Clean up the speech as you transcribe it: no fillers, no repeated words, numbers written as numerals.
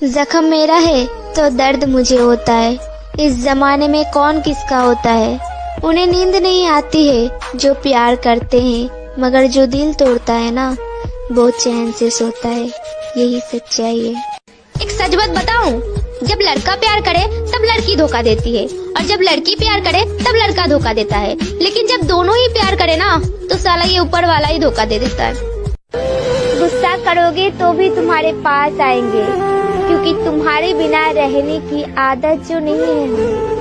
जख्म मेरा है तो दर्द मुझे होता है। इस जमाने में कौन किसका होता है। उन्हें नींद नहीं आती है जो प्यार करते हैं, मगर जो दिल तोड़ता है ना वो चैन से सोता है। यही सच्चाई है। एक सच बात बताऊं, जब लड़का प्यार करे तब लड़की धोखा देती है, और जब लड़की प्यार करे तब लड़का धोखा देता है। लेकिन जब दोनों ही प्यार करे ना तो साला ये ऊपर वाला ही धोखा दे देता है। गुस्सा करोगे तो भी तुम्हारे पास आएंगे, क्योंकि तुम्हारे बिना रहने की आदत जो नहीं है।